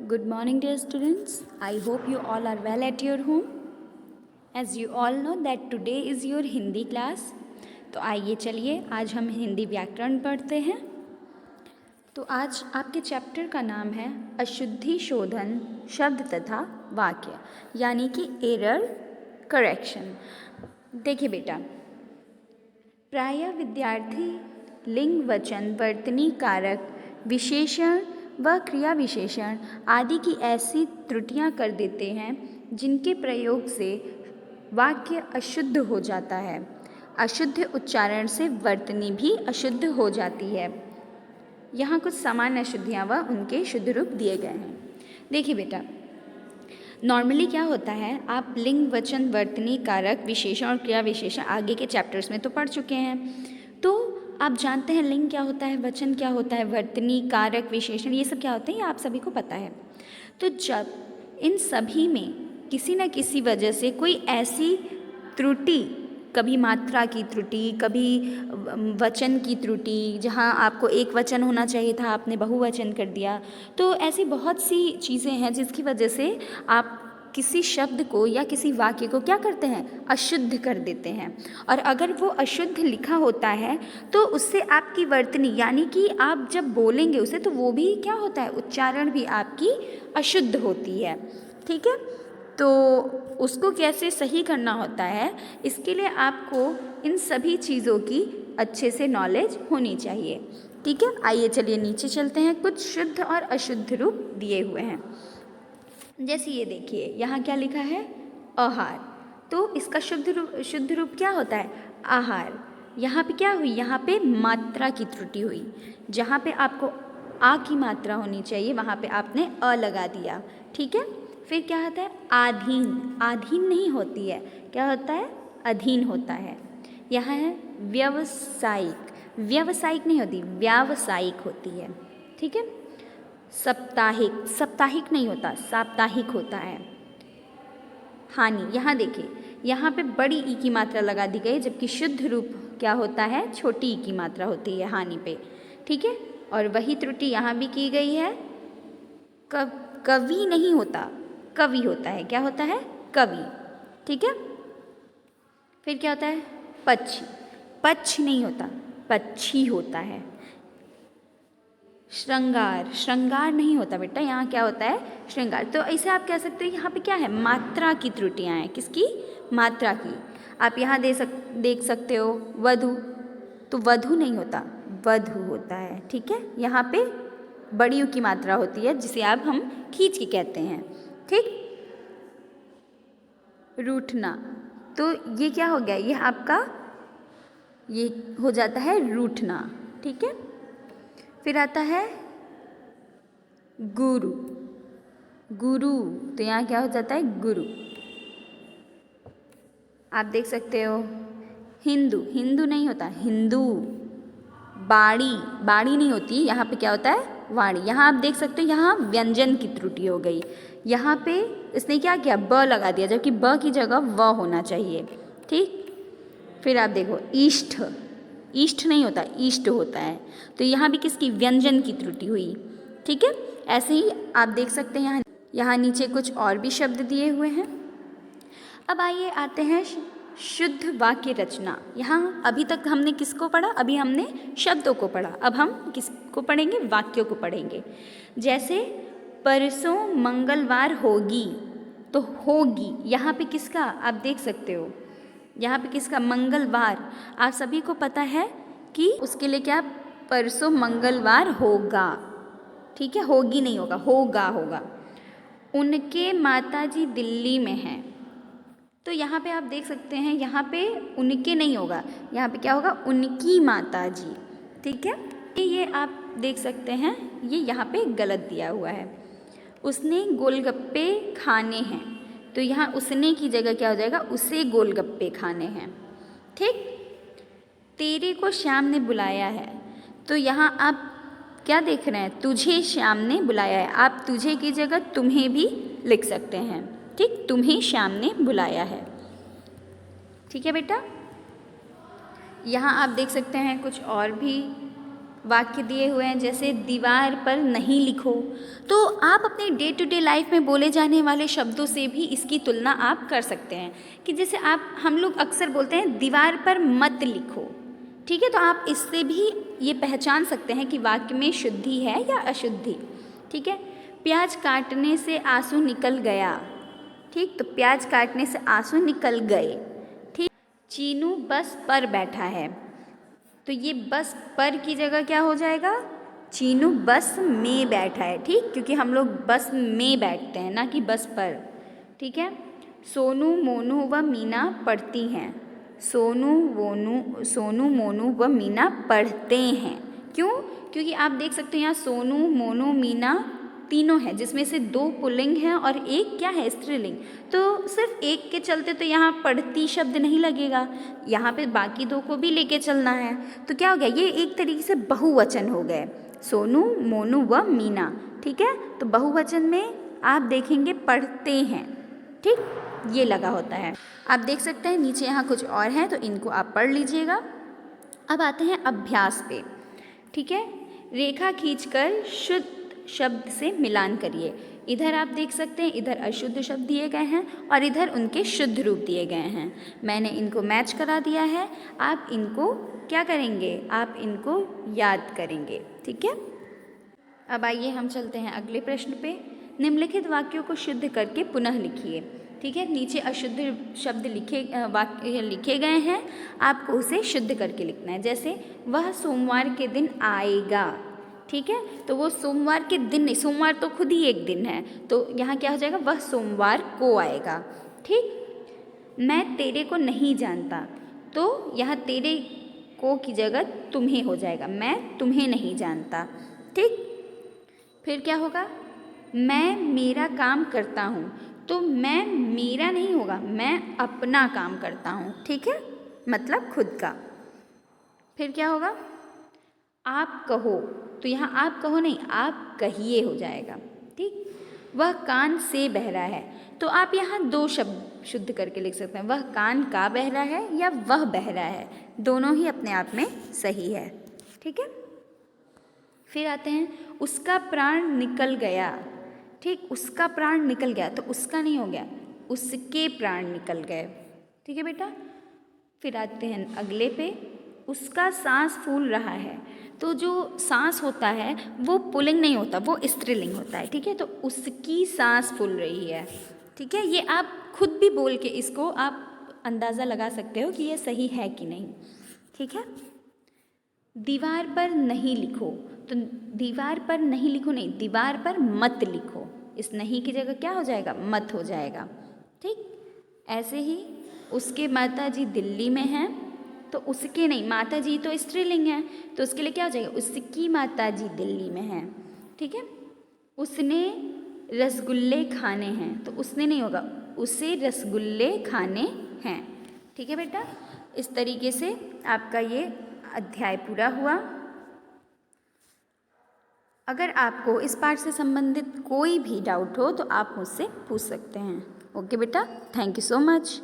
Good morning, dear students. I hope you all are well at your home. As you all know that today is your Hindi class. तो आइए चलिए आज हम हिंदी व्याकरण पढ़ते हैं. तो आज आपके चैप्टर का नाम है अशुद्धि शोधन शब्द तथा वाक्य, यानी कि एरर करेक्शन. देखिए बेटा, प्रायः विद्यार्थी लिंग वचन वर्तनी कारक विशेषण व क्रिया विशेषण आदि की ऐसी त्रुटियां कर देते हैं जिनके प्रयोग से वाक्य अशुद्ध हो जाता है. अशुद्ध उच्चारण से वर्तनी भी अशुद्ध हो जाती है. यहाँ कुछ सामान्य अशुद्धियाँ व उनके शुद्ध रूप दिए गए हैं. देखिए बेटा, नॉर्मली क्या होता है, आप लिंग वचन वर्तनी कारक विशेषण और क्रिया विशेषण आगे के चैप्टर्स में तो पढ़ चुके हैं. तो आप जानते हैं लिंग क्या होता है, वचन क्या होता है, वर्तनी कारक विशेषण ये सब क्या होते हैं, ये आप सभी को पता है. तो जब इन सभी में किसी न किसी वजह से कोई ऐसी त्रुटि, कभी मात्रा की त्रुटि, कभी वचन की त्रुटि, जहाँ आपको एक वचन होना चाहिए था आपने बहुवचन कर दिया, तो ऐसी बहुत सी चीज़ें हैं जिसकी वजह से आप किसी शब्द को या किसी वाक्य को क्या करते हैं, अशुद्ध कर देते हैं. और अगर वो अशुद्ध लिखा होता है तो उससे आपकी वर्तनी, यानी कि आप जब बोलेंगे उसे तो वो भी क्या होता है, उच्चारण भी आपकी अशुद्ध होती है. ठीक है, तो उसको कैसे सही करना होता है, इसके लिए आपको इन सभी चीज़ों की अच्छे से नॉलेज होनी चाहिए. ठीक है, आइए चलिए नीचे चलते हैं. कुछ शुद्ध और अशुद्ध रूप दिए हुए हैं. जैसे ये देखिए, यहाँ क्या लिखा है, आहार. तो इसका शुद्ध रूप क्या होता है, आहार. यहाँ पे क्या हुई, यहाँ पे मात्रा की त्रुटि हुई. जहाँ पे आपको आ की मात्रा होनी चाहिए वहाँ पे आपने अ लगा दिया. ठीक है, फिर क्या होता है, आधीन. आधीन नहीं होती है, क्या होता है, अधीन होता है. यहाँ है व्यवसायिक. व्यवसायिक नहीं होती, व्यावसायिक होती है. ठीक है, साप्ताहिक. साप्ताहिक नहीं होता, साप्ताहिक होता है. हानि. यहाँ देखिए, यहाँ पे बड़ी ई की मात्रा लगा दी गई, जबकि शुद्ध रूप क्या होता है, छोटी ई की मात्रा होती है हानि पे. ठीक है, और वही त्रुटि यहाँ भी की गई है. कवि नहीं होता, कवि होता है. क्या होता है, कवि. ठीक है, फिर क्या होता है, पक्षी. पक्ष नहीं होता, पक्षी होता है. श्रृंगार. श्रृंगार नहीं होता बेटा, यहाँ क्या होता है, श्रृंगार. तो ऐसे आप कह सकते हो यहाँ पे क्या है, मात्रा की त्रुटियाँ हैं. किसकी, मात्रा की. आप यहाँ देख सकते हो वधु. तो वधु नहीं होता, वधु होता है. ठीक है, यहाँ पे बड़ी यू की मात्रा होती है जिसे आप हम खींच के कहते हैं. ठीक, रूठना. तो ये क्या हो गया, ये आपका ये हो जाता है रूठना. ठीक है, फिर आता है गुरु. गुरु, तो यहाँ क्या हो जाता है, गुरु. आप देख सकते हो हिंदू. हिंदू नहीं होता, हिंदू. बाड़ी. बाड़ी नहीं होती, यहाँ पे क्या होता है, वाणी. यहाँ आप देख सकते हो, यहाँ व्यंजन की त्रुटि हो गई. यहाँ पे इसने क्या किया, ब लगा दिया, जबकि ब की जगह व होना चाहिए. ठीक, फिर आप देखो इष्ट. इष्ट नहीं होता, इष्ट होता है. तो यहाँ भी किसकी, व्यंजन की त्रुटि हुई. ठीक है, ऐसे ही आप देख सकते हैं यहाँ नीचे कुछ और भी शब्द दिए हुए हैं. अब आइए आते हैं शुद्ध वाक्य रचना. यहाँ अभी तक हमने किसको पढ़ा, अभी हमने शब्दों को पढ़ा. अब हम किसको पढ़ेंगे, वाक्यों को पढ़ेंगे. जैसे परसों मंगलवार होगी, तो होगी यहाँ पे किसका, आप देख सकते हो यहाँ पे किसका, मंगलवार. आप सभी को पता है कि उसके लिए क्या, परसों मंगलवार होगा. ठीक है, होगी नहीं होगा, होगा होगा. उनके माताजी दिल्ली में हैं. तो यहाँ पे आप देख सकते हैं, यहाँ पे उनके नहीं होगा, यहाँ पे क्या होगा, उनकी माताजी. ठीक है, ये आप देख सकते हैं, ये यहाँ पे गलत दिया हुआ है. उसने गोलगप्पे खाने हैं, तो यहाँ उसने की जगह क्या हो जाएगा, उसे गोलगप्पे खाने हैं. ठीक, तेरे को श्याम ने बुलाया है, तो यहाँ आप क्या देख रहे हैं, तुझे श्याम ने बुलाया है. आप तुझे की जगह तुम्हें भी लिख सकते हैं. ठीक, तुम्हें श्याम ने बुलाया है. ठीक है बेटा, यहाँ आप देख सकते हैं कुछ और भी वाक्य दिए हुए हैं, जैसे दीवार पर नहीं लिखो। तो आप अपने डे टू डे लाइफ में बोले जाने वाले शब्दों से भी इसकी तुलना आप कर सकते हैं कि जैसे हम लोग अक्सर बोलते हैं दीवार पर मत लिखो, ठीक है। तो आप इससे भी ये पहचान सकते हैं कि वाक्य में शुद्धि है या अशुद्धि, ठीक है। प्याज काटने से आंसू निकल गया, ठीक, तो प्याज काटने से आंसू निकल गए, ठीक। चीनू बस पर बैठा है, तो ये बस पर की जगह क्या हो जाएगा, चीनू बस में बैठा है, ठीक, क्योंकि हम लोग बस में बैठते हैं ना कि बस पर, ठीक है। सोनू मोनू व मीना पढ़ती हैं, सोनू मोनू व मीना पढ़ते हैं। क्यों? क्योंकि आप देख सकते हैं यहाँ सोनू मोनू मीना तीनों हैं, जिसमें से 2 पुल्लिंग हैं और एक क्या है, स्त्रीलिंग। तो सिर्फ एक के चलते तो यहाँ पढ़ती शब्द नहीं लगेगा, यहाँ पे बाकी 2 को भी लेके चलना है। तो क्या हो गया, ये एक तरीके से बहुवचन हो गए, सोनू मोनू व मीना, ठीक है। तो बहुवचन में आप देखेंगे पढ़ते हैं, ठीक, ये लगा होता है। आप देख सकते हैं नीचे यहाँ कुछ और हैं, तो इनको आप पढ़ लीजिएगा। अब आते हैं अभ्यास पे, ठीक है। रेखा खींचकर शुद्ध शब्द से मिलान करिए। इधर आप देख सकते हैं, इधर अशुद्ध शब्द दिए गए हैं और इधर उनके शुद्ध रूप दिए गए हैं। मैंने इनको मैच करा दिया है, आप इनको क्या करेंगे, आप इनको याद करेंगे, ठीक है। अब आइए हम चलते हैं अगले प्रश्न पे। निम्नलिखित वाक्यों को शुद्ध करके पुनः लिखिए, ठीक है। नीचे अशुद्ध शब्द वाक्य लिखे गए हैं, आपको उसे शुद्ध करके लिखना है। जैसे वह सोमवार के दिन आएगा, ठीक है। तो वो सोमवार के दिन नहीं, सोमवार तो खुद ही एक दिन है, तो यहाँ क्या हो जाएगा, वह सोमवार को आएगा, ठीक। मैं तेरे को नहीं जानता, तो यहाँ तेरे को की जगह तुम्हें हो जाएगा, मैं तुम्हें नहीं जानता, ठीक। फिर क्या होगा, मैं मेरा काम करता हूँ, तो मैं मेरा नहीं होगा, मैं अपना काम करता हूँ, ठीक है, मतलब खुद का। फिर क्या होगा, आप कहो, तो यहाँ आप कहो नहीं, आप कहिए हो जाएगा, ठीक। वह कान से बहरा है, तो आप यहाँ 2 शब्द शुद्ध करके लिख सकते हैं, वह कान का बहरा है या वह बहरा है, दोनों ही अपने आप में सही है, ठीक है। फिर आते हैं उसका प्राण निकल गया, ठीक, उसका प्राण निकल गया, तो उसका नहीं हो गया, उसके प्राण निकल गए, ठीक है बेटा। फिर आते हैं अगले पे, उसका सांस फूल रहा है, तो जो सांस होता है वो पुल्लिंग नहीं होता, वो स्त्रीलिंग होता है, ठीक है। तो उसकी सांस फूल रही है, ठीक है। ये आप खुद भी बोल के इसको आप अंदाज़ा लगा सकते हो कि ये सही है कि नहीं, ठीक है। दीवार पर नहीं लिखो, तो दीवार पर नहीं लिखो नहीं, दीवार पर मत लिखो, इस नहीं की जगह क्या हो जाएगा, मत हो जाएगा, ठीक। ऐसे ही उसके माता जी दिल्ली में हैं, तो उसके नहीं, माता जी तो स्त्रीलिंग है, तो उसके लिए क्या हो जाएगा, उसकी माता जी दिल्ली में हैं, ठीक है। उसने रसगुल्ले खाने हैं, तो उसने नहीं होगा, उसे रसगुल्ले खाने हैं, ठीक है बेटा। इस तरीके से आपका ये अध्याय पूरा हुआ। अगर आपको इस पाठ से संबंधित कोई भी डाउट हो तो आप मुझसे पूछ सकते हैं। ओके बेटा, थैंक यू सो मच।